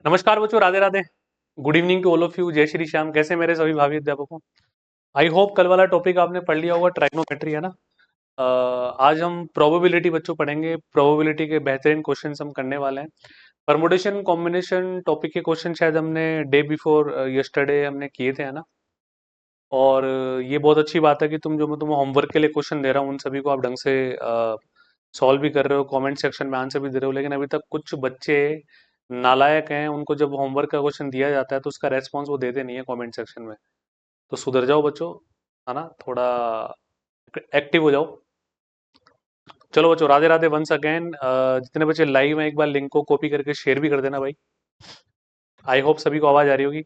नमस्कार बच्चों, Radhe Radhe. Good evening to all of you. जय श्री श्याम। कैसे मेरे सभी भावी अध्यापकों। आई होप कल वाला टॉपिक आपने पढ़ लिया होगा, ट्राइग्नोमेट्री है ना। आज हम प्रोबेबिलिटी बच्चों पढ़ेंगे। प्रोबेबिलिटी के बेहतरीन क्वेश्चन हम करने वाले हैं। परमुटेशन कॉम्बिनेशन टॉपिक के क्वेश्चन शायद हमने डे बिफोर यस्टरडे हमने किए थे, है ना। और ये बहुत अच्छी बात है कि तुम जो मैं तुम्हें होमवर्क के लिए क्वेश्चन दे रहा हूँ उन सभी को आप ढंग से सॉल्व भी कर रहे हो, कमेंट सेक्शन में आंसर भी दे रहे हो। लेकिन अभी तक कुछ बच्चे नालायक हैं, उनको जब होमवर्क का क्वेश्चन दिया जाता है तो उसका रेस्पॉन्स वो देते नहीं है कमेंट सेक्शन में। तो सुधर जाओ बच्चों, है ना, थोड़ा एक्टिव हो जाओ। चलो बच्चों, राधे राधे वंस अगेन। जितने बच्चे लाइव हैं एक बार लिंक को कॉपी करके शेयर भी कर देना भाई। आई होप सभी को आवाज आ रही होगी।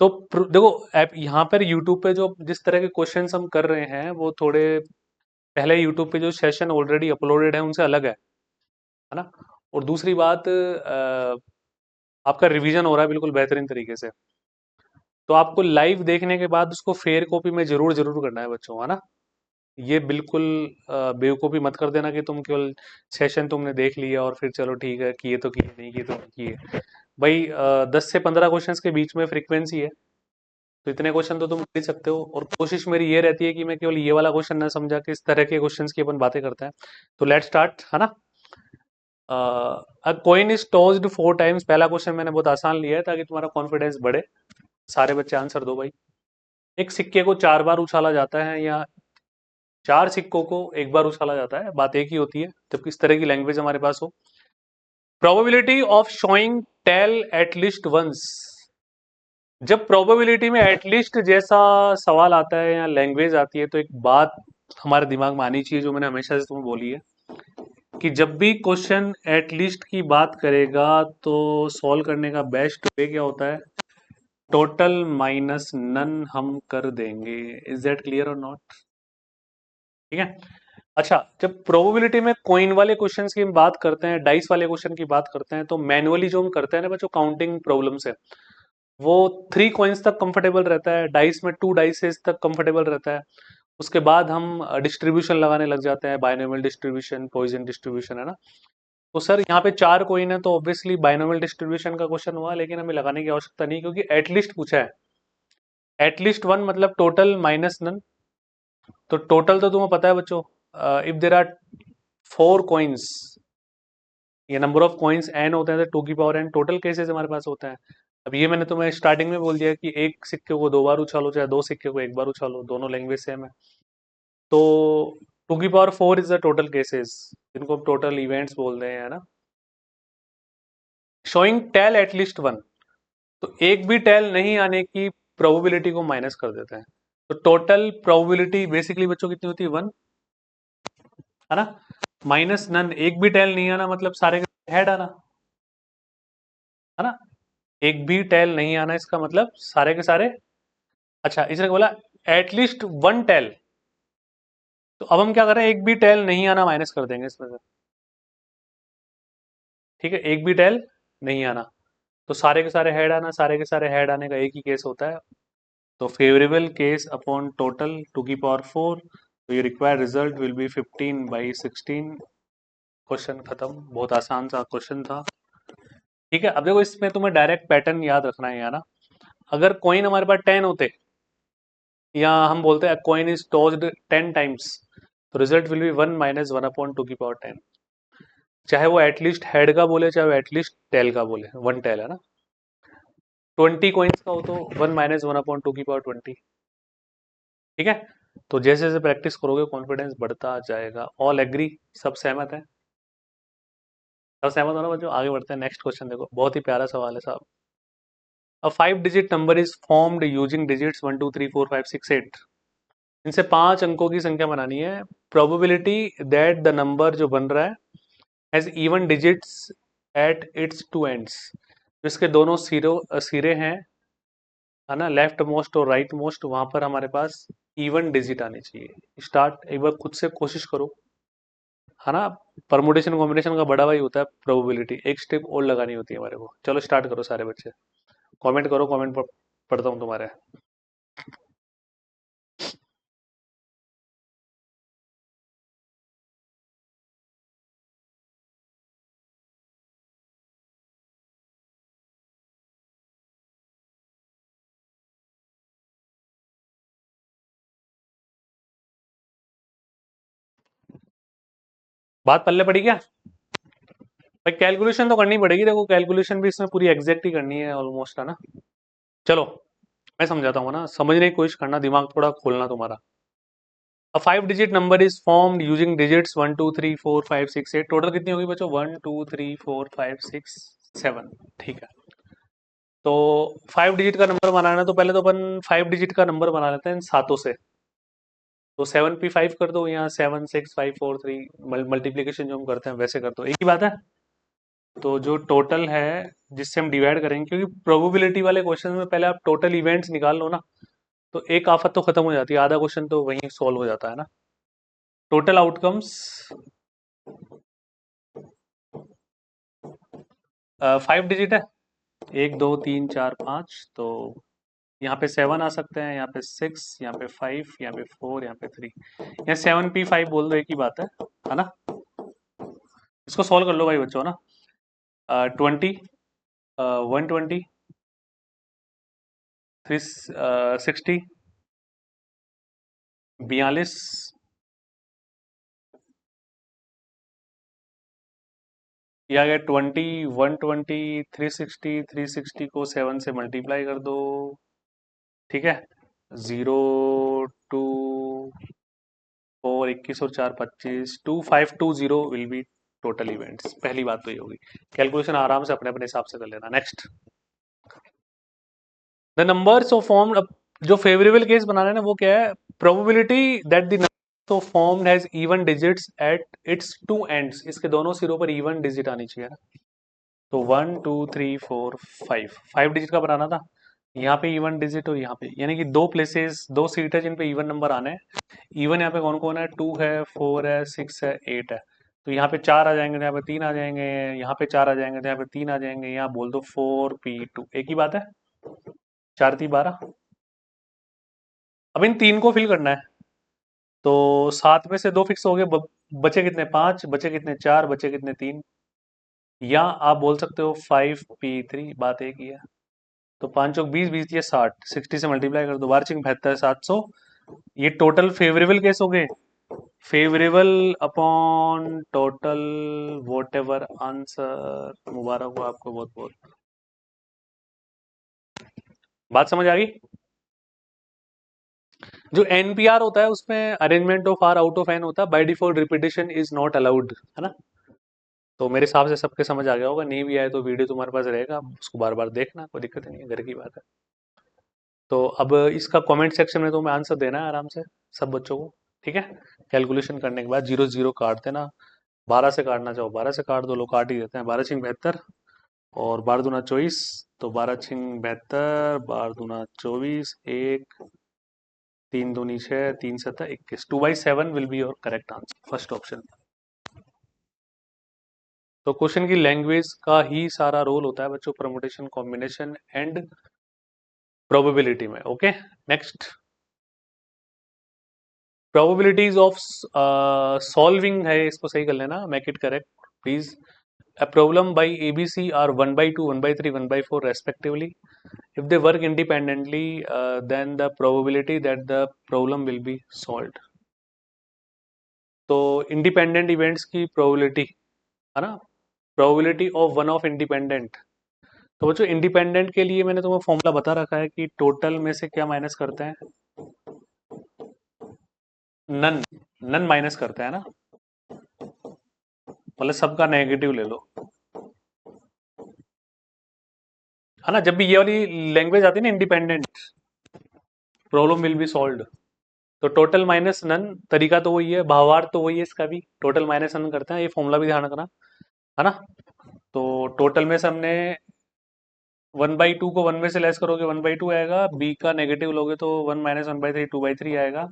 तो देखो, ऐप यहाँ पर यूट्यूब पे जो जिस तरह के क्वेश्चंस हम कर रहे हैं वो थोड़े पहले यूट्यूब पे जो सेशन ऑलरेडी अपलोडेड है उनसे अलग है ना। और दूसरी बात, आपका रिवीजन हो रहा है बिल्कुल बेहतरीन तरीके से। तो आपको लाइव देखने के बाद उसको फेयर कॉपी में जरूर जरूर करना है बच्चों, है ना। ये बिल्कुल बेवकूफ़ी मत कर देना कि तुम केवल सेशन तुमने देख लिया और फिर चलो ठीक है, किए तो किए, नहीं किए तो नहीं किए। भाई 10 से 15 क्वेश्चंस के बीच में फ्रीक्वेंसी है, तो इतने क्वेश्चन तो तुम कर ही सकते हो। और कोशिश मेरी ये रहती है कि मैं केवल ये वाला क्वेश्चन ना समझा के इस तरह के क्वेश्चंस की अपन बातें करते हैं। तो लेट स्टार्ट, है ना। अ कॉइन इज टॉस्ड 4 टाइम्स, पहला क्वेश्चन मैंने बहुत आसान लिया है ताकि तुम्हारा कॉन्फिडेंस बढ़े। सारे बच्चे आंसर दो भाई। एक सिक्के को 4 बार उछाला जाता है, या 4 सिक्कों को एक बार उछाला जाता है, बात एक ही होती है जब किस तरह की लैंग्वेज हमारे पास हो। Probability of showing tail at least once. जब प्रोबेबिलिटी में एटलीस्ट जैसा सवाल आता है या लैंग्वेज आती है तो एक बात हमारे दिमाग में आनी चाहिए जो मैंने हमेशा से तुम्हें बोली है कि जब भी क्वेश्चन एटलीस्ट की बात करेगा तो सॉल्व करने का बेस्ट वे क्या होता है, टोटल माइनस नन हम कर देंगे। इज दैट क्लियर और नॉट? ठीक है। अच्छा, जब प्रोबेबिलिटी में कॉइन वाले क्वेश्चंस की हम बात करते हैं, डाइस वाले क्वेश्चन की बात करते हैं, तो मैनुअली जो हम करते हैं ना बच्चों, काउंटिंग प्रॉब्लम से वो 3 कॉइन्स तक कंफर्टेबल रहता है, डाइस में 2 डाइसेस तक कंफर्टेबल रहता है। उसके बाद हम डिस्ट्रीब्यूशन लगाने लग जाते हैं, बाइनोमियल डिस्ट्रीब्यूशन, पॉइजन डिस्ट्रीब्यूशन, है ना। तो सर यहाँ पे 4 कॉइन है तो ऑब्वियसली बाइनोमियल डिस्ट्रीब्यूशन का क्वेश्चन हुआ, लेकिन हमें लगाने की आवश्यकता नहीं क्योंकि एटलीस्ट पूछा है। एटलीस्ट वन मतलब टोटल माइनस नन। तो टोटल तो तुम्हें पता है बच्चों, इफ देर आर 4 कॉइन्स, ये नंबर ऑफ कॉइन्स एन होते हैं तो 2 की पावर n टोटल केसेस हमारे पास होते हैं। अब ये मैंने तुम्हें स्टार्टिंग में बोल दिया कि एक सिक्के को 2 बार उछालो चाहे 2 सिक्के को एक बार उछालो, दोनों लैंग्वेज सेम है। तो 2 की power 4 is the total cases, जिनको हम टोटल इवेंट्स बोल रहे हैं, है ना। शोइंग टेल एटलीस्ट वन, तो एक भी टेल नहीं आने की प्रोबेबिलिटी को माइनस कर देते हैं। तो टोटल प्रोबेबिलिटी बेसिकली बच्चों कितनी होती है, 1, है ना। माइनस नन, एक भी टेल नहीं आना मतलब सारे हेड आना, है ना। एक भी टेल नहीं आना इसका मतलब सारे के सारे। अच्छा, इसने बोला एटलीस्ट वन टेल, तो अब हम क्या कर रहे हैं, एक भी टेल नहीं आना माइनस कर देंगे इसमें से। ठीक है, एक भी टेल नहीं आना तो सारे के सारे हेड आना, सारे के सारे हेड आने का एक ही केस होता है। तो फेवरेबल केस अपॉन टोटल 2 की पावर 4, तो ये required result will B 15/16। Question खत्म, बहुत आसान सा क्वेश्चन था। ठीक है, अब देखो इसमें तुम्हें डायरेक्ट पैटर्न याद रखना है, ना। अगर कॉइन हमारे पास 10 होते, या हम बोलते हैं कॉइन इज टॉस्ड 10 टाइम्स, तो रिजल्ट विल बी 1 - 1/2 की पावर 10। चाहे वो एटलीस्ट हेड का बोले चाहे वो एटलीस्ट टेल का बोले, वन टेल, है ना। 20 कॉइन्स का हो तो 1 - 1/2 की पावर 20। ठीक है। तो जैसे जैसे प्रैक्टिस करोगे कॉन्फिडेंस बढ़ता जाएगा। ऑल एग्री, सब सहमत है? सब सहमत हो ना बच्चों? आगे बढ़ते हैं, नेक्स्ट क्वेश्चन देखो, बहुत ही प्यारा सवाल है साहब। अ 5 digit number is formed using digits 1 2 3 4 5 6 8। इनसे 5 अंकों की संख्या बनानी है। प्रोबेबिलिटी दैट द नंबर जो बन रहा है has even digits at its two ends, जिसके दोनों सिरे हैं, है ना, लेफ्ट मोस्ट और राइट मोस्ट, वहां पर हमारे पास इवन डिजिट आनी चाहिए। स्टार्ट, एक बार खुद से कोशिश करो, है ना। परमुटेशन कॉम्बिनेशन का बड़ा भाई होता है प्रोबेबिलिटी, एक स्टेप और लगानी होती है हमारे को। चलो स्टार्ट करो सारे बच्चे, कमेंट करो, कमेंट पढ़ता हूँ तुम्हारे। बात पल्ले पड़ी क्या भाई? कैलकुलेशन तो करनी पड़ेगी, देखो कैलकुलेशन भी इसमें पूरी एग्जैक्ट ही करनी है ऑलमोस्ट, है ना। चलो मैं समझाता हूँ ना, समझने की कोशिश करना, दिमाग थोड़ा खोलना तुम्हारा। अ 5 digit number is formed using digits 1 2 3 4 5 6 8। Total कितनी होगी बच्चों? 1 2 3 4 5 6 7। ठीक है, तो 5 डिजिट का नंबर बनाना है तो पहले तो अपन 5 डिजिट का नंबर बना लेते हैं सातों से। तो 7 पे 5 कर दो, यहाँ 7 6 5 4 3, मल्टीप्लीकेशन जो हम करते हैं वैसे कर दो, एक ही बात है। तो जो टोटल है जिससे हम डिवाइड करेंगे, क्योंकि प्रोबेबिलिटी वाले क्वेश्चन में पहले आप टोटल इवेंट्स निकाल लो ना, तो एक आफत तो खत्म हो जाती है, आधा क्वेश्चन तो वहीं सॉल्व हो जाता है ना। टोटल आउटकम्स 5 डिजिट है, 1 2 3 4 5। तो यहाँ पे 7 आ सकते हैं, यहाँ पे 6, यहाँ पे 5, यहाँ पे 4, यहाँ पे 3। यहाँ 7 P 5 बोल दो, एक ही बात है ना। इसको सॉल्व कर लो भाई बच्चों ना। 20, 120, 360, 42, ये आ गया 20, 120, 360, 360 को 7 से मल्टीप्लाई कर दो। ठीक है, 0 2 4, 21 और 4 25, 2520 विल बी टोटल इवेंट्स। पहली बात तो ये होगी, कैलकुलेशन आराम से अपने अपने हिसाब से कर लेना। Next, the numbers of form. जो फेवरेबल केस बनाना है ना वो क्या है? Probability that the number of form has even digits at its two ends. इसके दोनों सिरों पर इवन डिजिट आनी चाहिए ना। तो 1 2 3 4 5, 5 डिजिट का बनाना था, यहाँ पे इवन डिजिट और यहाँ पे, यानी कि दो प्लेसेस, दो सीट है जिन पे इवन नंबर आने हैं। इवन यहाँ पे कौन कौन है? 2 है, 4 है, 6 है, 8 है। तो यहाँ पे 4 आ जाएंगे तो यहाँ पे 3 आ जाएंगे, यहाँ पे 4 आ जाएंगे तो यहाँ पे 3 आ जाएंगे। यहाँ बोल दो 4 P 2, एक ही बात है। 4 3 12। अब इन तीन को फिल करना है, तो 7 में से 2 फिक्स हो गए, बचे कितने? 5, बचे कितने? 4, बचे कितने? 3। या आप बोल सकते हो 5 P 3, बात एक ही है। तो 5 चौक 20, 20 दिए 60, 60 से मल्टीप्लाई कर दो, 12 72, 700। ये टोटल फेवरेबल केस हो गए। Favourable upon total whatever answer. मुबारक हो आपको बहुत बहुत। बात समझ आ गई? जो एनपीआर होता है उसमें arrangement of R out of N होता है, by default repetition is not allowed, है ना। तो मेरे हिसाब से सबके समझ आ गया होगा, नहीं भी आए तो वीडियो तुम्हारे पास रहेगा, उसको बार बार देखना, कोई दिक्कत नहीं है, घर की बात है। तो अब इसका कमेंट सेक्शन में तुम्हें आंसर देना है आराम से सब बच्चों को, ठीक है। कैलकुलेशन करने के बाद 0 0 काट देना, 12 से काटना चाहो 12 से काट दो, लोग काट ही देते हैं। 12 6 72 और 12 दूना 24, तो 12 6 72, 12 दूना 24, 1, 3 दूनी 6, 3 7 21। 2/7 will be your correct answer, first option. तो क्वेश्चन की लैंग्वेज का ही सारा रोल होता है बच्चों, परमुटेशन, कॉम्बिनेशन एंड प्रोबेबिलिटी में। Okay, next, probabilities of solving है, इसको सही कर लेना, make it correct please. A problem by ABC are 1/2, 1/3, 1/4 respectively. If they work independently, then the probability that the problem will be solved. तो independent events की probability, है ना, probability of one of independent. तो बच्चों independent के लिए मैंने तुम्हें फॉर्मूला बता रखा है कि टोटल में से क्या माइनस करते हैं? नन, नन माइनस करते हैं ना, मतलब सबका नेगेटिव ले लो, है ना। जब भी ये वाली लैंग्वेज आती है ना, independent, problem will be solved. तो टोटल माइनस नन, तरीका तो वही है, भावार्थ तो वही है, इसका भी टोटल माइनस नन करते हैं, ये फॉर्मूला भी ध्यान रखना, है ना। तो टोटल में से हमने 1/2 को 1 में से लेस करोगे 1/2 आएगा, बी का नेगेटिव लोगे तो 1 माइनस 1/3 2/3 आएगा,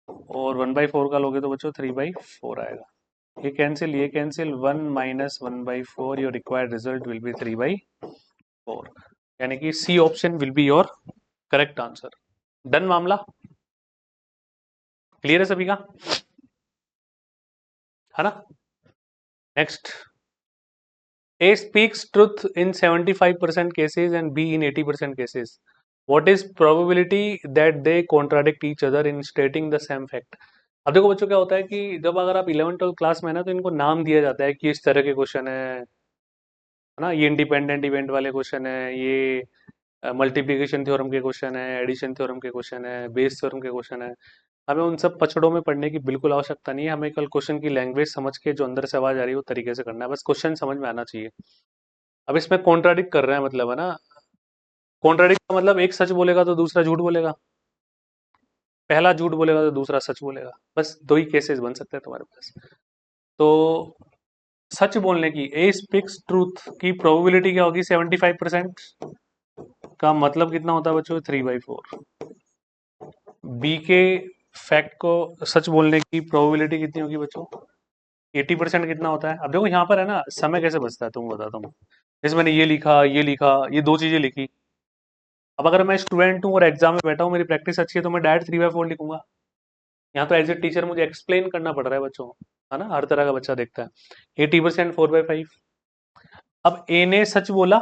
और 1/4 का लोगे तो बच्चों 3/4 आएगा। ये कैंसिल, ये कैंसिल, 1 माइनस 1/4, your required result will be 3/4, यानी कि C option will be your correct answer. Done मामला, क्लियर है सभी का, है ना। Next, A speaks truth in 75% cases and B in 80% cases. What is probability that they contradict each other in stating the same fact? अब देखो बच्चों क्या होता है कि जब अगर आप 11th 12th क्लास में है ना तो इनको नाम दिया जाता है कि इस तरह के क्वेश्चन है ना, ये इंडिपेंडेंट इवेंट वाले क्वेश्चन है, ये मल्टीप्लिकेशन थ्योरम के क्वेश्चन है, एडिशन थ्योरम के क्वेश्चन है, बेस थ्योरम के क्वेश्चन है। हमें उन सब पचड़ों में पढ़ने की बिल्कुल आवश्यकता नहीं है, हमें कल क्वेश्चन की लैंग्वेज समझ के जो अंदर से आवाज आ रही है वो तरीके से करना है, बस क्वेश्चन समझ में आना चाहिए। अब इसमें कॉन्ट्राडिक्ट कर रहे हैं मतलब है ना, कॉन्ट्राडिक्ट का मतलब एक सच बोलेगा तो दूसरा झूठ बोलेगा, पहला झूठ बोलेगा तो दूसरा सच बोलेगा, बस दो ही केसेस बन सकते हैं तुम्हारे पास। तो सच बोलने की, ए स्पीक्स ट्रूथ की प्रोबेबिलिटी क्या होगी? 75%। का मतलब कितना होता है बच्चों? 3/4। बी के फैक्ट को सच बोलने की प्रोबेबिलिटी कितनी होगी बच्चों? 80%। कितना होता है? अब देखो यहाँ पर है ना, समय कैसे बचता है तुमको बताता हूँ। जैसे मैंने ये लिखा, ये दो चीजें लिखी। अब अगर मैं स्टूडेंट हूँ और एग्जाम में बैठा हूँ, मेरी प्रैक्टिस अच्छी है, तो मैं डायरेक्ट 3/4 लिखूंगा। यहाँ तो एज ए टीचर मुझे एक्सप्लेन करना पड़ रहा है बच्चों को, है ना, हर तरह का बच्चा देखता है। 80% 4/5। अब ए ने सच बोला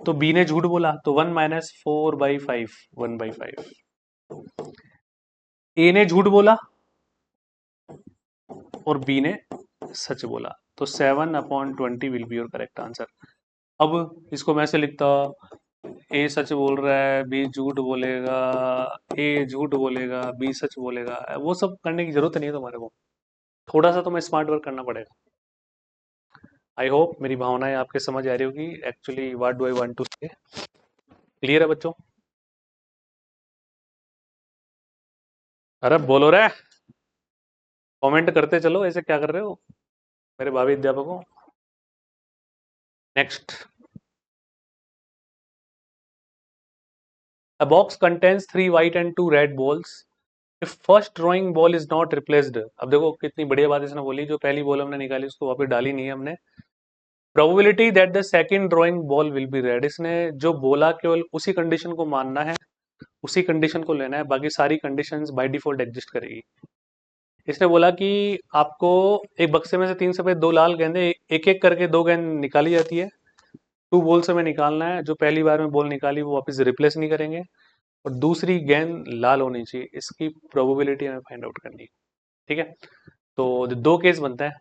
तो बी ने झूठ बोला, तो 1 - 4/5, 1/5। ए ने झूठ बोला और बी ने सच बोला, तो 7/20 will be your correct answer. अब इसको मैं ऐसे लिखता, ए सच बोल रहा है, बी झूठ बोलेगा, ए झूठ बोलेगा, बी सच बोलेगा। वो सब करने की जरूरत नहीं है तुम्हारे को, थोड़ा सा तुम्हें स्मार्ट वर्क करना पड़ेगा। आई होप मेरी भावनाएं आपके समझ आ रही होगी, actually what do I want to say. Clear है बच्चों? अरे बोलो रे, कमेंट करते चलो, ऐसे क्या कर रहे हो मेरे भावी अध्यापकों। Next, a box contains 3 white and 2 red balls. If first drawing ball is not replaced, अब देखो कितनी बढ़िया बात इसने बोली, जो पहली बॉल हमने निकाली उसको वापस डाली नहीं है हमने। Probability that the second drawing ball will be red, इसने जो बोला केवल उसी कंडीशन को मानना है, उसी कंडीशन को लेना है, बाकी सारी कंडीशंस बाय डिफॉल्ट एग्जिस्ट करेगी। इसने बोला कि आपको एक बक्से में से 3 सफेद 2 लाल गेंदे एक एक करके 2 गेंद निकाली जाती है। 2 बॉल से हमें निकालना है, जो पहली बार में बॉल निकाली वो वापस रिप्लेस नहीं करेंगे, और दूसरी गेंद लाल होनी चाहिए, इसकी प्रोबेबिलिटी हमें फाइंड आउट करनी है। ठीक है, तो दो केस बनता है।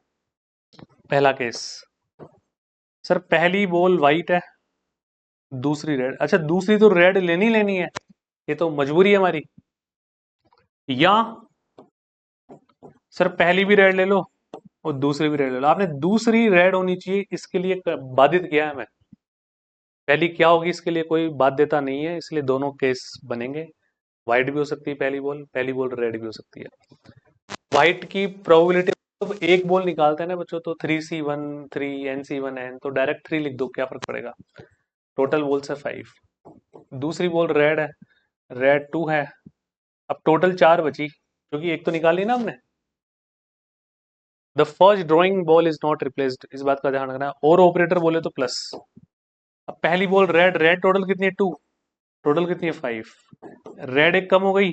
पहला केस, सर पहली बॉल वाइट है, दूसरी रेड। अच्छा, दूसरी तो रेड लेनी लेनी है, ये तो मजबूरी है हमारी। या सर पहली भी रेड ले लो और दूसरी भी रेड ले लो, आपने दूसरी रेड होनी चाहिए, इसके लिए बाधित किया है हमें। पहली क्या होगी इसके लिए कोई बाध्यता नहीं है, इसलिए दोनों केस बनेंगे। व्हाइट भी हो सकती है पहली बॉल रेड भी हो सकती है। व्हाइट की प्रोबेबिलिटी, तो एक बॉल निकालते हैं ना बच्चों, तो 3C1 3 NC1N, तो डायरेक्ट 3 लिख दो, क्या फर्क पड़ेगा। टोटल बॉल्स है 5। दूसरी बॉल रेड है, रेड 2 है। अब टोटल 4 बची, क्योंकि एक तो निकाली ना हमने। The first drawing ball is not replaced, इस बात का ध्यान रखना है, और ऑपरेटर बोले तो प्लस। अब पहली बॉल रेड, रेड टोटल कितनी है 2, टोटल कितनी है 5। रेड एक कम हो गई,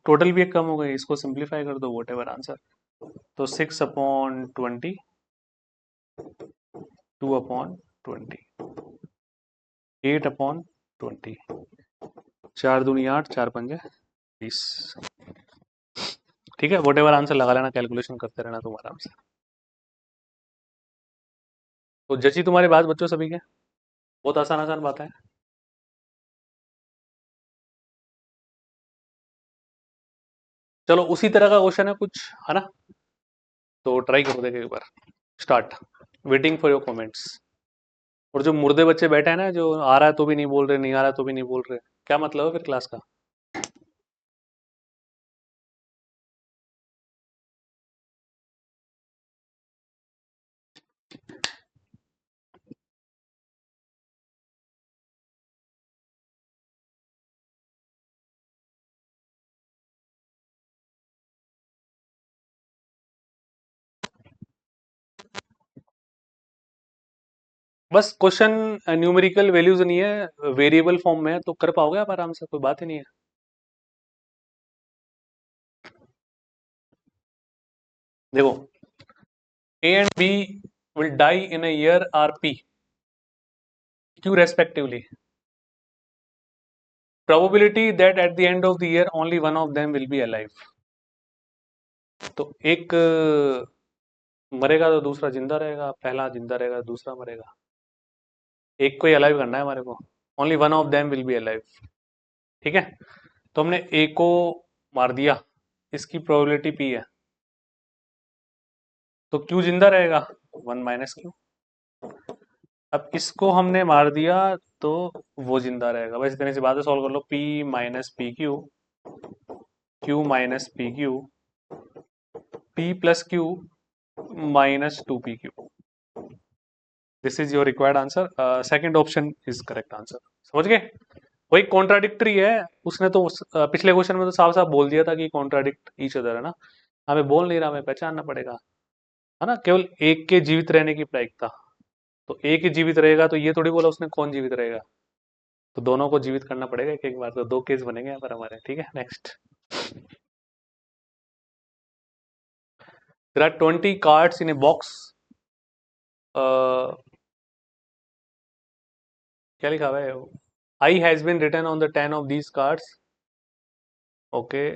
टोटल भी एक कम हो गई, इसको सिंप्लीफाई कर दो, वोट एवर आंसर। तो 6/20, 2/20, 8/20, 4 दूनी 8, 4 पंजे 20। ठीक है, वोट एवर आंसर लगा लेना, कैलकुलेशन करते रहना तुम आराम से। तो जची तुम्हारी बात बच्चों सभी के, बहुत आसान आसान बात है। चलो उसी तरह का क्वेश्चन है कुछ, है ना, तो ट्राई करो देखे एक बार। Start, waiting for your comments. और जो मुर्दे बच्चे बैठे हैं ना, जो आ रहा है तो भी नहीं बोल रहे, नहीं आ रहा है तो भी नहीं बोल रहे, क्या मतलब है फिर क्लास का? बस क्वेश्चन न्यूमेरिकल वैल्यूज नहीं है, वेरिएबल फॉर्म में है, तो कर पाओगे आप आराम से, कोई बात ही नहीं है। देखो, A and B will die in a year are P Q respectively. Probability that at the end of the year only one of them will be alive. तो एक मरेगा तो दूसरा जिंदा रहेगा, पहला जिंदा रहेगा तो दूसरा मरेगा। एक को ही अलाइव करना है हमारे को। Only one of them will be alive. ठीक है। तो हमने ए को मार दिया, इसकी प्रोबेबिलिटी पी है, तो क्यू जिंदा रहेगा, वन माइनस क्यू। अब इसको हमने मार दिया तो वो जिंदा रहेगा। बस इतनी सी बात है, सॉल्व कर लो। P minus p q, q minus p q, p plus q minus two p q. This is your required answer. Second option is correct answer. समझ गए? वही कॉन्ट्राडिक्टरी है। उसने तो पिछले क्वेश्चन में तो साफ साफ बोल दिया था कि कॉन्ट्राडिक्ट ईच अदर है ना। हमें बोल नहीं रहा, हमें पहचानना पड़ेगा, है ना। केवल एक के जीवित रहने की प्रायिकता। तो एक ही जीवित रहेगा, तो ये थोड़ी बोला उसने कौन जीवित रहेगा। तो दोनों को जीवित करना पड़ेगा एक एक बार, तो दो केस बनेंगे यहाँ पर हमारे। ठीक है, next. There are 20 cards in a box. क्या लिखा हुआ है? I has been written on the 10 of these cards, okay,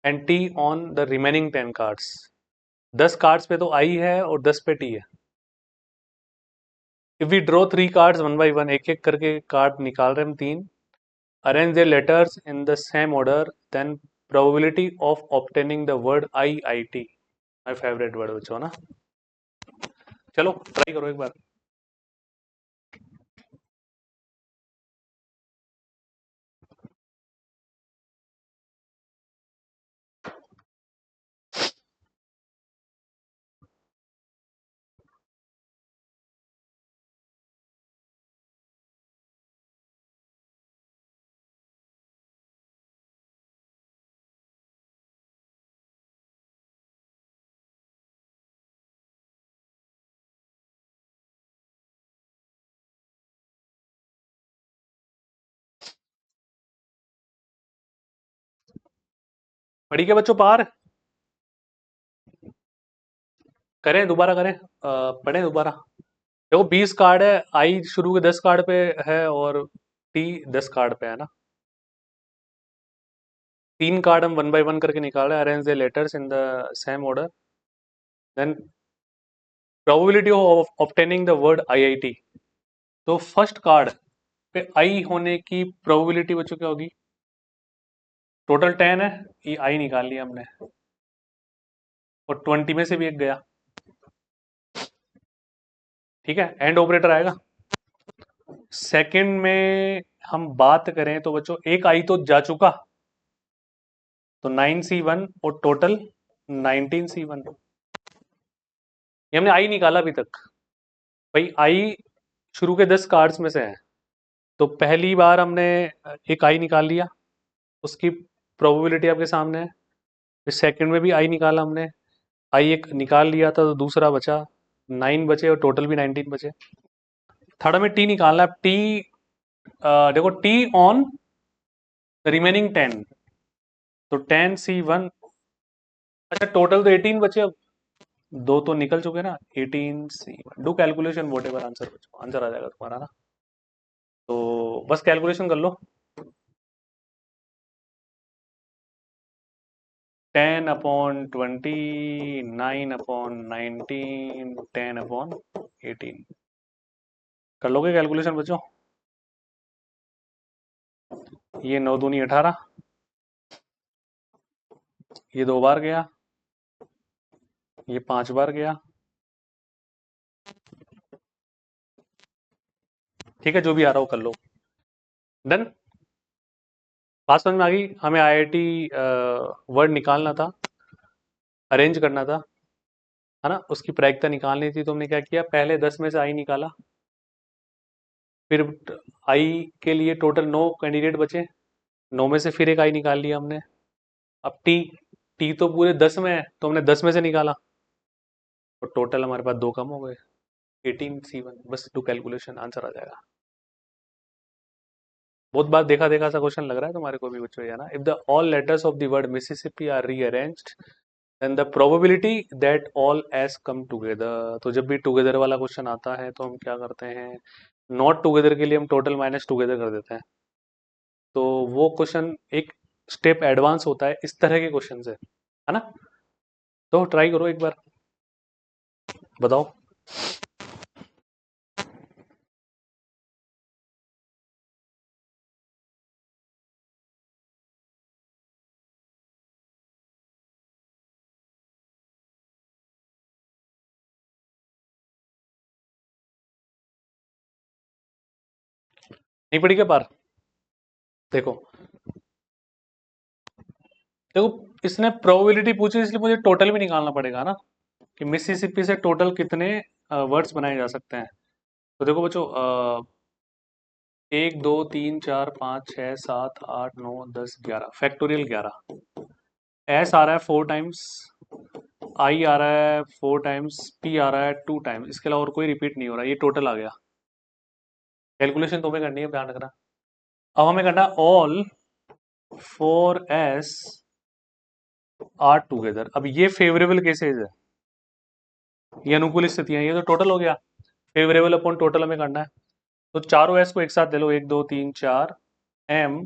and T on the remaining 10 cards. 10 cards पे तो आई है और 10 पे टी है। If we draw 3 cards one by one, एक एक करके कार्ड निकाल रहे हैं हम तीन, arrange the letters in the same order, then probability of obtaining the word I I T. My favourite word बच्चों ना। चलो ट्राई करो एक बार। पढ़ी के बच्चों पार करें, दोबारा करें, पढ़ें दोबारा। देखो 20 कार्ड है, आई शुरू के 10 कार्ड पे है और टी 10 कार्ड पे है ना। तीन कार्ड हम वन बाय वन करके निकाल रहे हैं, arrange the letters in the same order, then probability of obtaining the word IIT. तो फर्स्ट कार्ड पे आई होने की प्रोबेबिलिटी बच्चों क्या होगी? टोटल 10 है, ये आई निकाल लिया हमने, और 20 में से भी एक गया। ठीक है, एंड ऑपरेटर आएगा। सेकंड में हम बात करें तो बच्चों एक आई तो जा चुका, तो 9C1 और टोटल 19C1। ये हमने आई निकाला अभी तक। भाई आई शुरू के 10 कार्ड्स में से है, तो पहली बार हमने एक आई निकाल लिया, उसकी प्रोबेबिलिटी आपके सामने है। फिर सेकंड में भी आई निकाला हमने, आई एक निकाल लिया था तो दूसरा बचा, 9 बचे और टोटल भी 19 बचे। थर्ड में टी निकालना है। टी देखो, टी ऑन रिमेनिंग 10, तो 10C1। अच्छा, टोटल तो 18 बचे अब, दो तो निकल चुके ना। 18C1, do calculation whatever answer, answer आ जाएगा तुम्हारा ना। तो बस कैलकुलेशन कर लो। 10/20, 9/19, 10/18। कर लोगे कैलकुलेशन बच्चों? ये 9 दूनी 18, ये 2 बार गया, ये 5 बार गया। ठीक है, जो भी आ रहा हो कर लो। डन। बात समझ में आ गई? हमें आईआईटी वर्ड निकालना था, अरेंज करना था, है ना। उसकी प्रायिकता निकालनी थी, तो हमने क्या किया, पहले 10 में से आई निकाला। फिर आई के लिए टोटल 9 कैंडिडेट बचे, 9 में से फिर एक आई निकाल लिया हमने। अब टी, टी तो पूरे 10 में है, तो हमने 10 में से निकाला, तो टोटल हमारे पास दो कम हो गए, 18C1। बस टू कैलकुलेशन, आंसर आ जाएगा। बहुत बार देखा देखा सा क्वेश्चन लग रहा है तुम्हारे को भी बच्चों, ये ना। If the all letters of the word Mississippi are rearranged, then the probability that all S come together. तो जब भी टुगेदर वाला क्वेश्चन आता है तो हम क्या करते हैं, नॉट टुगेदर के लिए हम टोटल माइनस टुगेदर कर देते हैं। तो वो क्वेश्चन एक स्टेप एडवांस होता है इस तरह के क्वेश्चन से, है ना। तो ट्राई करो एक बार, बताओ। नहीं पड़ी क्या पार? देखो देखो, इसने प्रोबेबिलिटी पूछी इसलिए मुझे टोटल भी निकालना पड़ेगा ना, कि मिसिसिपी से टोटल कितने वर्ड्स बनाए जा सकते हैं। तो देखो बच्चों, 1 2 3 4 5 6 7 8 9 10 11 फैक्टोरियल 11। एस आ रहा है 4 टाइम्स, आई आ रहा है 4 टाइम्स, पी आ रहा है 2 टाइम्स, इसके अलावा और कोई रिपीट नहीं हो रहा, ये टोटल आ गया। कैलकुलेशन तुम्हें करनी है, ध्यान रखना। अब हमें करना है ऑल 4s आर टूगेदर। अब ये फेवरेबल केसेज है, ये अनुकूल स्थितियां, ये तो टोटल हो गया। फेवरेबल अपॉन टोटल हमें करना है। तो चारों एस को एक साथ ले लो, 1 2 3 4, M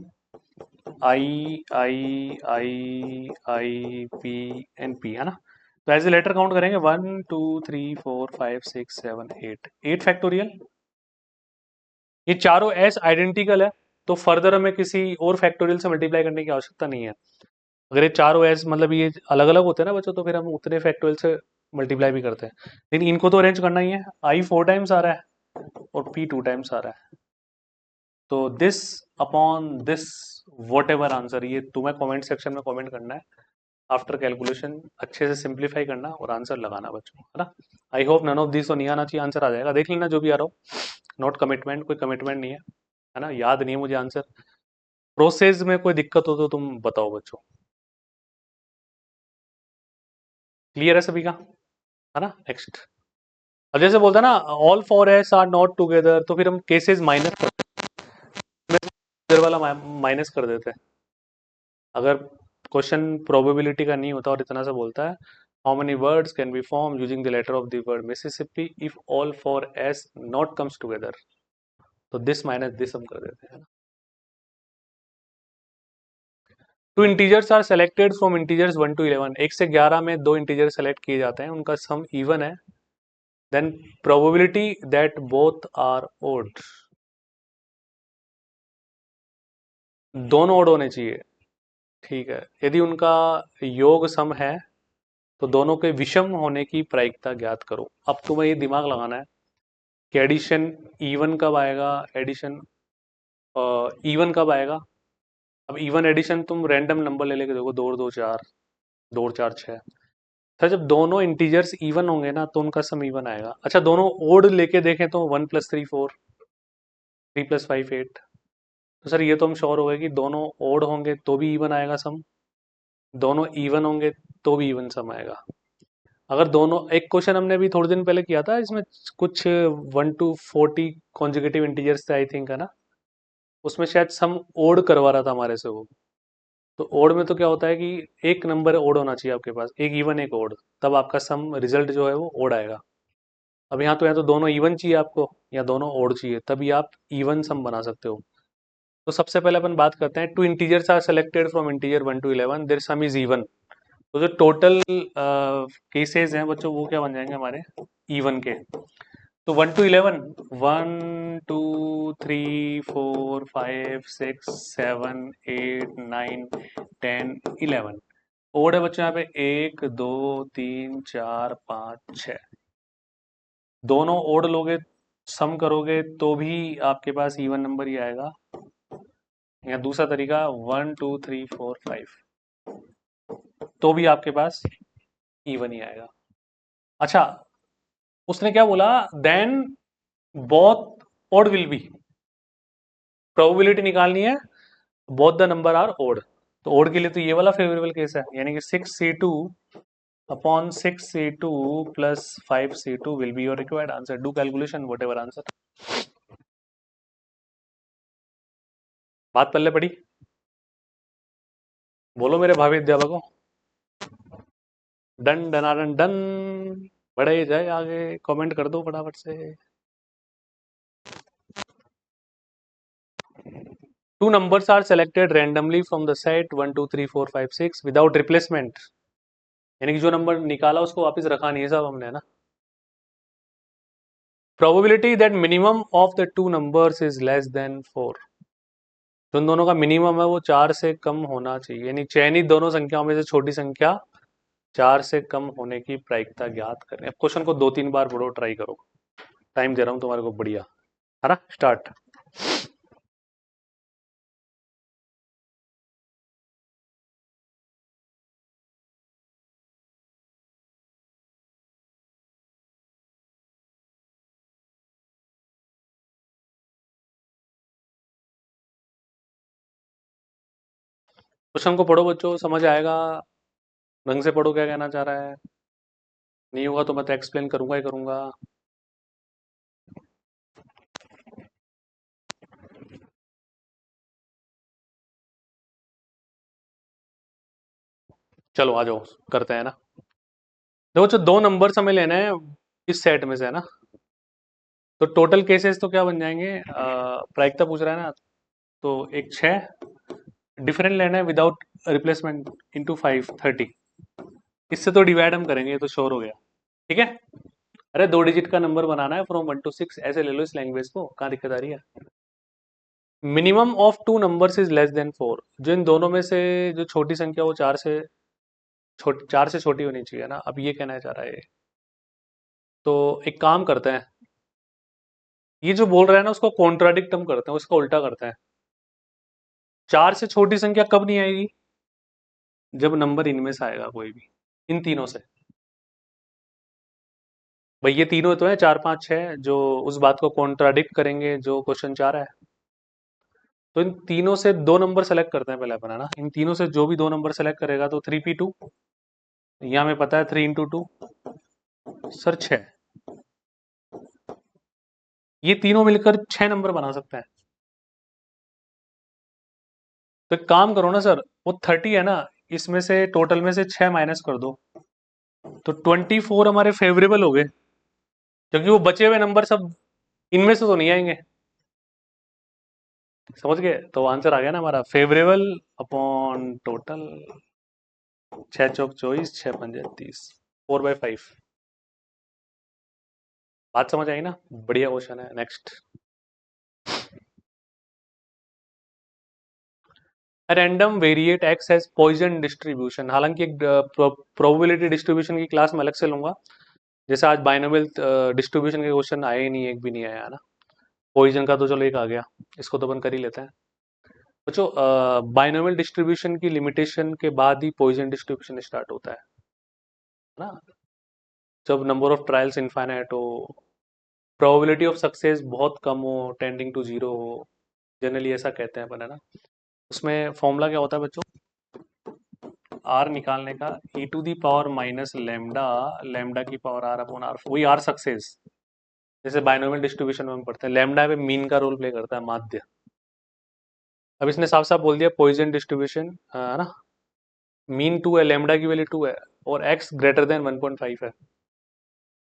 I I I I P N P, है ना। तो एज ए लेटर काउंट करेंगे, 1 2 3 4 5 6 7 8, 8 फैक्टोरियल। ये चारों एस आइडेंटिकल है, तो फर्दर हमें किसी और फैक्टोरियल से मल्टीप्लाई करने की आवश्यकता नहीं है। अगर ये चारों एस मतलब ये अलग अलग होते हैं ना बच्चों, तो फिर हम उतने फैक्टोरियल से मल्टीप्लाई भी करते हैं, लेकिन इनको तो अरेंज करना ही है। आई 4 टाइम्स आ रहा है और पी 2 टाइम्स आ रहा है, तो this upon this what ever answer, ये तुम्हें कमेंट सेक्शन में कमेंट करना है। आफ्टर कैलकुलेशन अच्छे से सिंप्लीफाई करना और आंसर लगाना बच्चों, है ना। I hope none of this, तो नहीं आना चाहिए, आंसर आ जाएगा, देख लेना जो भी आ रहा हो। नॉट कमिटमेंट, कोई कमिटमेंट नहीं है ना, याद नहीं है मुझे आंसर। प्रोसेस में कोई दिक्कत हो तो तुम बताओ बच्चों। क्लियर है सभी का, है ना। नेक्स्ट, अब जैसे बोलता है ना, all four S R not together, तो फिर हम केसेस माइनस वाला माइनस कर देते हैं। अगर क्वेश्चन प्रोबेबिलिटी का नहीं होता और इतना सा बोलता है, how many words can be form using the letter of the word Mississippi if all four S not comes together, तो दिस माइनस दिस हम कर देते हैं। Two integers are selected from integers 1 to 11, 1 से 11 में दो इंटीजर सेलेक्ट किए जाते हैं, उनका सम इवन है, then probability that both are odd, दोनों ओड होने चाहिए, ठीक है। यदि उनका योग सम है तो दोनों के विषम होने की प्रायिकता ज्ञात करो। अब तुम्हें ये दिमाग लगाना है कि एडिशन इवन कब आएगा, एडिशन इवन कब आएगा। अब इवन एडिशन तुम रैंडम नंबर ले लेके देखो, 2 और 2 4, 2 और 4 6। अच्छा, जब दोनों इंटीजर्स इवन होंगे ना तो उनका सम इवन आएगा। अच्छा, दोनों ओड लेके देखें तो 1 + 3 4, 3 + 5 8। तो सर ये तो हम श्योर हो गए कि दोनों ओड होंगे तो भी इवन आएगा सम, दोनों इवन होंगे तो भी इवन सम आएगा। अगर दोनों, एक क्वेश्चन हमने अभी थोड़े दिन पहले किया था, इसमें कुछ 1 to 40 कॉन्जिक्यूटिव इंटीजर्स थे आई थिंक, है ना। उसमें शायद सम ओड करवा रहा था हमारे से वो। तो ओड में तो क्या होता है कि एक नंबर ओड होना चाहिए आपके पास, एक इवन एक ओड, तब आपका सम रिजल्ट जो है वो ओड आएगा। अब यहाँ तो दोनों इवन चाहिए आपको या दोनों ओड चाहिए, तभी आप इवन सम बना सकते हो। तो सबसे पहले अपन बात करते हैं, two integers are selected from integer 1 to 11, there sum is even. तो जो टोटल केसेस हैं बच्चों, वो क्या बन जाएंगे हमारे, इवन के। तो 1 to 11, 1 2 3 4 5 6 7 8 9 10 11। ओड है बच्चों यहाँ पे 1 2 3 4 5 6, दोनों ओड लोगे, सम करोगे तो भी आपके पास इवन नंबर ही आएगा। या दूसरा तरीका, 1 2 3 4 5, तो भी आपके पास इवन ही आएगा। अच्छा, उसने क्या बोला, then both odd will be, probability निकालनी है, both the number are odd. तो ओड के लिए तो ये वाला फेवरेबल केस है, यानी कि 6c2 upon 6c2 plus 5c2 will be your required answer. Do calculation what ever answer. बात पल्ले पड़ी, बोलो मेरे भावी अध्यापकों। डन डन डन, बढ़े जाए आगे, कमेंट कर दो फटाफट से। Two numbers are selected randomly from the set 1 2 3 4 5 6 without replacement. यानी कि जो नंबर निकाला उसको वापस रखा नहीं है साहब हमने, है ना। Probability that minimum of the two numbers is less than 4। तो इन दोनों का मिनिमम है वो 4 से कम होना चाहिए, यानी चयनित दोनों संख्याओं में से छोटी संख्या 4 से कम होने की प्रायिकता ज्ञात करें। अब क्वेश्चन को 2-3 बार पढ़ो, ट्राई करो। टाइम दे रहा हूँ तुम्हारे को, बढ़िया है ना। स्टार्ट। क्वेश्चन को पढ़ो बच्चों, समझ आएगा। ढंग से पढ़ो क्या कहना चाह रहा है। नहीं होगा तो मैं तो एक्सप्लेन करूंगा ही करूंगा। चलो आ जाओ, करते हैं ना। देखो जो दो नंबर्स हमें लेना है इस सेट में से, है ना। तो टोटल केसेस तो क्या बन जाएंगे, प्रायिकता पूछ रहा है ना। तो एक 6 डिफरेंट लेना है विदाउट रिप्लेसमेंट, इंटू 5 30। इससे तो डिवाइड हम करेंगे, ये तो श्योर हो गया। ठीक है। अरे 2 डिजिट का नंबर बनाना है फ्रॉम 1 to 6, ऐसे ले लो इस लैंग्वेज को, कहाँ दिक्कत आ रही है। Minimum of two numbers is less than 4। जो इन दोनों में से जो छोटी संख्या वो 4 से छोटी होनी चाहिए ना, अब ये कहना चाह रहा है ये। तो एक काम करते हैं, ये जो बोल रहा है ना उसको कॉन्ट्राडिक्ट हम करते हैं, उसका उल्टा करते हैं। 4 से छोटी संख्या कब नहीं आएगी, जब नंबर इनमें से आएगा कोई भी, इन तीनों से। भाई ये तीनों तो है 4 5 6, जो उस बात को कॉन्ट्राडिक्ट करेंगे जो क्वेश्चन चाह रहा है। तो इन तीनों से दो नंबर सेलेक्ट करते हैं पहले अपन, है ना। इन तीनों से जो भी दो नंबर सेलेक्ट करेगा, तो 3p2, यहाँ हमें पता है 3 into 2 सर 6। ये तीनों मिलकर 6 नंबर बना सकते हैं। तो एक काम करो ना सर, वो 30 है ना, इसमें से टोटल में से 6 माइनस कर दो, तो 24 हमारे फेवरेबल हो गए, क्योंकि वो बचे हुए नंबर सब इनमें से तो नहीं आएंगे। समझ गए, तो आंसर आ गया ना हमारा, फेवरेबल अपॉन टोटल। 6 चौक 24, 6 पंजे 30, 4/5। बात समझ आई ना, बढ़िया क्वेश्चन है। Next. Random variate x has Poisson distribution. हालांकि एक प्रोबेबिलिटी डिस्ट्रीब्यूशन की क्लास मैं अलग से लूंगा। जैसे आज बाइनोमियल डिस्ट्रीब्यूशन के क्वेश्चन आए ही नहीं, एक भी नहीं आया, है ना। पॉइजन का तो चलो एक आ गया, इसको तो अपन कर ही लेते हैं। बच्चों बाइनोमियल डिस्ट्रीब्यूशन की लिमिटेशन के बाद ही पॉइजन डिस्ट्रीब्यूशन स्टार्ट होता है ना। जब नंबर ऑफ ट्रायल्स इनफाइनाइट हो, प्रोबेबिलिटी ऑफ सक्सेस बहुत कम हो, टेंडिंग टू जीरो हो, जनरली ऐसा कहते हैं अपन, है ना। उसमें फॉर्मूला क्या होता है बच्चों, आर निकालने का, e to the power minus lambda, lambda की पावर आर अपॉन आर, वही आर सक्सेस। जैसे बाइनोमियल डिस्ट्रीब्यूशन में हम पढ़ते हैं, लेमडा पे मीन का रोल प्ले करता है, माध्य। अब इसने साफ साफ बोल दिया पॉइजन डिस्ट्रीब्यूशन, है ना। मीन 2 है, लेमडा की वैल्यू 2 है, और एक्स ग्रेटर देन 1.5 है।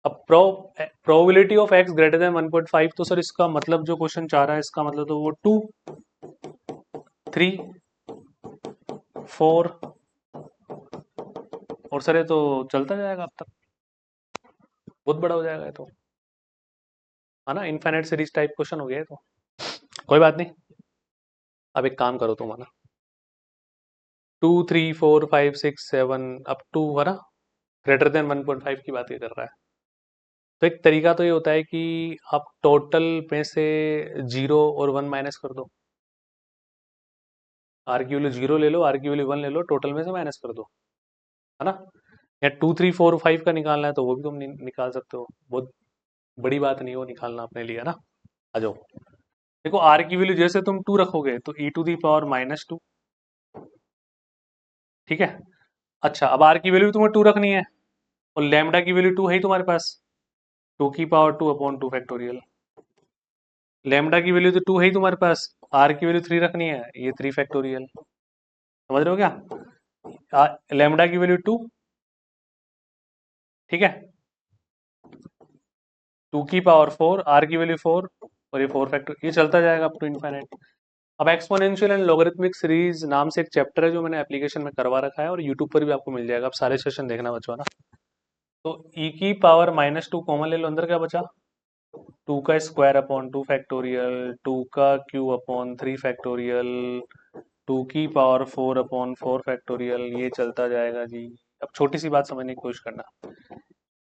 अब probability of x greater than 1.5, तो सर इसका मतलब जो क्वेश्चन चाह रहा है, इसका मतलब तो वो 2 3 4, और सर ये तो चलता जाएगा अब तक, बहुत बड़ा हो जाएगा ये तो, है ना। इनफाइनाइट सीरीज टाइप क्वेश्चन हो गया है तो, कोई बात नहीं। अब एक काम करो तुम, है ना। 2 3 4 5 6 7 अप टू, है ना, ग्रेटर देन 1.5 की बात ये कर रहा है। तो एक तरीका तो ये होता है कि आप टोटल में से 0 और 1 माइनस कर दो। आर की वैल्यू 0 ले लो, आर की वैल्यू 1 ले लो, टोटल में से माइनस कर दो, है ना। या 2 3 4 5 का निकालना है तो वो भी तुम निकाल सकते हो, बहुत बड़ी बात नहीं, वो निकालना अपने लिए, है ना। आ जाओ। देखो आर की वैल्यू जैसे तुम 2 रखोगे तो ई टू दी पावर -2, ठीक है। अच्छा अब आर की वैल्यू तुम्हें 2 रखनी है, और लैम्डा की वैल्यू 2 है ही तुम्हारे पास, 2 की पावर 2 अपॉन 2 फैक्टोरियल। लैम्डा की वैल्यू तो 2 है ही तुम्हारे पास, आर की वैल्यू 3 रखनी है, ये 3 फैक्टोरियल। समझ रहे हो क्या, लैम्डा की वैल्यू 2, ठीक है, 2 की पावर 4, आर की वैल्यू 4, और ये 4 फैक्टर, ये चलता जाएगा अप टू इनफाइनाइट। अब एक्सपोनेंशियल एंड लॉगरिथमिक सीरीज नाम से एक चैप्टर है जो मैंने एप्लीकेशन में करवा रखा है और यूट्यूब पर भी आपको मिल जाएगा। आप सारे सेशन देखना बच्चों ना। तो ई की पावर -2 कॉमन ले लो, अंदर क्या बचा, 2 का स्क्वायर अपॉन 2 फैक्टोरियल, 2 का क्यू अपॉन 3 फैक्टोरियल, 2 की पावर 4 अपॉन 4 फैक्टोरियल, ये चलता जाएगा जी। अब छोटी सी बात समझने की कोशिश करना।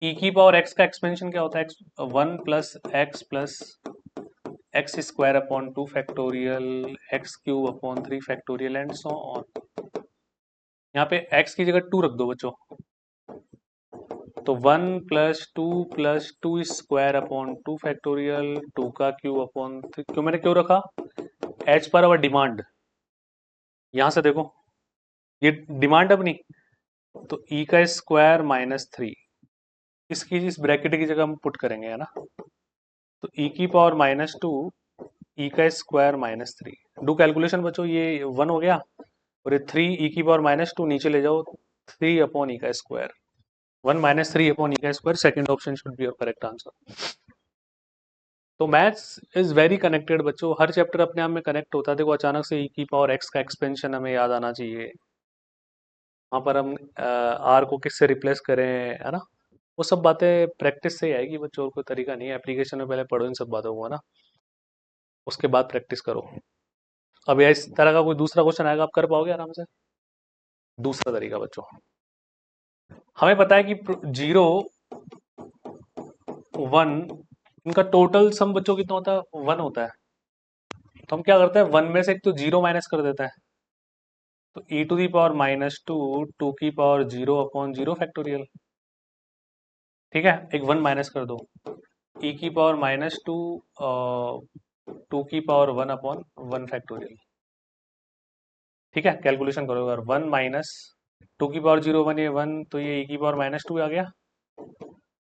ई की पावर एक्स का एक्सपेंशन क्या होता है, x 1 plus x square upon 2 factorial, x cube upon 3 factorial and so on. यहाँ पे एक्स की जगह 2 रख दो बच्चों, तो 1 + 2 + 2 स्क्वायर अपॉन 2 फैक्टोरियल, 2 का क्यूब अपॉन 3। क्यों मैंने क्यों रखा, एच पर अवर डिमांड। यहां से देखो ये डिमांड अपनी, तो ई का स्क्वायर -3, इसकी इस ब्रैकेट की जगह हम पुट करेंगे, है ना। तो ई की पावर -2, ई का स्क्वायर -3। डू कैलकुलेशन बच्चों, ये 1 हो गया और ये 3 ई की पावर -2 नीचे ले जाओ, 3 अपॉन ई का स्क्वायर, 1 - 3 अपॉन ई का square. Second option should be your correct answer. तो मैथ्स इज वेरी कनेक्टेड बच्चों, हर चैप्टर अपने आप में कनेक्ट होता है। देखो अचानक से ई की पावर एक्स का एक्सपेंशन हमें याद आना चाहिए, वहां पर हम आर को किससे रिप्लेस करें, है ना। वो सब बातें प्रैक्टिस से ही आएगी बच्चों, और कोई तरीका नहीं है। एप्लीकेशन में पहले पढ़ो इन सब बातों को, है ना, उसके बाद प्रैक्टिस करो। अब इस तरह का कोई दूसरा क्वेश्चन आएगा, आप कर पाओगे आराम से। दूसरा तरीका बच्चों, हमें पता है कि 0 1 इनका टोटल सम बच्चों कितना होता है, 1 होता है। तो हम क्या करते हैं, 1 में से एक तो 0 माइनस कर देता है, तो e टू दी पावर -2, 2 की पावर 0 अपॉन 0 फैक्टोरियल। ठीक है, एक 1 माइनस कर दो, e की पावर -2, 2 की पावर 1 अपॉन 1 फैक्टोरियल। ठीक है, कैलकुलेशन करो अगर 1 माइनस 2 की पावर 0 1, ये 1, तो ये e की पावर -2 आ गया,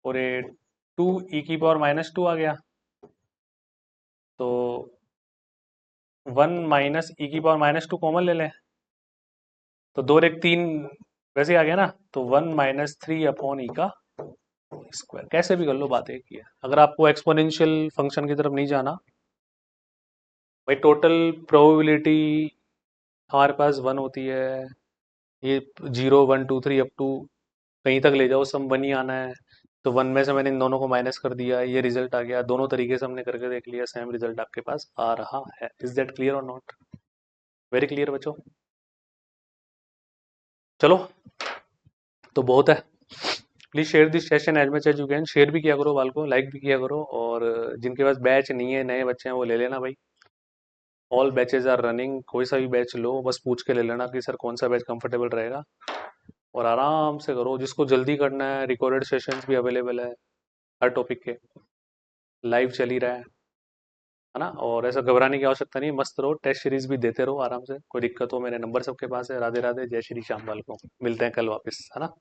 और ये 2 e की पावर -2 आ गया, तो 1 माइनस ई की पावर -2 कॉमन ले लें, तो 2 और 1 3 वैसे ही आ गया ना, तो 1 - 3 अपॉन ई का स्क्वायर। कैसे भी कर लो, बात एक ही है। अगर आपको एक्सपोनेंशियल फंक्शन की तरफ नहीं जाना भाई, टोटल प्रोबेबिलिटी हमारे पास 1 होती है, ये 0 1 2 3 अप टू कहीं तक ले जाओ, सम 1 ही आना है। तो 1 में से मैंने इन दोनों को माइनस कर दिया, ये रिजल्ट आ गया। दोनों तरीके से हमने करके देख लिया, सेम रिजल्ट आपके पास आ रहा है। इज दैट क्लियर और नॉट? वेरी क्लियर बच्चों, चलो तो बहुत है। Please share this session as much as you can. Share भी किया करो वाल को, लाइक भी किया करो, और जिनके पास बैच नहीं है, नए बच्चे हैं, वो ले लेना भाई। ऑल बैचेज आर रनिंग, कोई सा भी बैच लो, बस पूछ के ले लेना कि सर कौन सा बैच कंफर्टेबल रहेगा, और आराम से करो। जिसको जल्दी करना है, रिकॉर्डेड सेशंस भी अवेलेबल है हर टॉपिक के, लाइव चल ही रहा है ना। और ऐसा घबराने की आवश्यकता नहीं, मस्त रहो, टेस्ट सीरीज भी देते रहो आराम से। कोई दिक्कत हो, मेरे नंबर सबके पास है। राधे राधे, जय श्री श्याम। वाल को मिलते हैं कल वापस, है ना।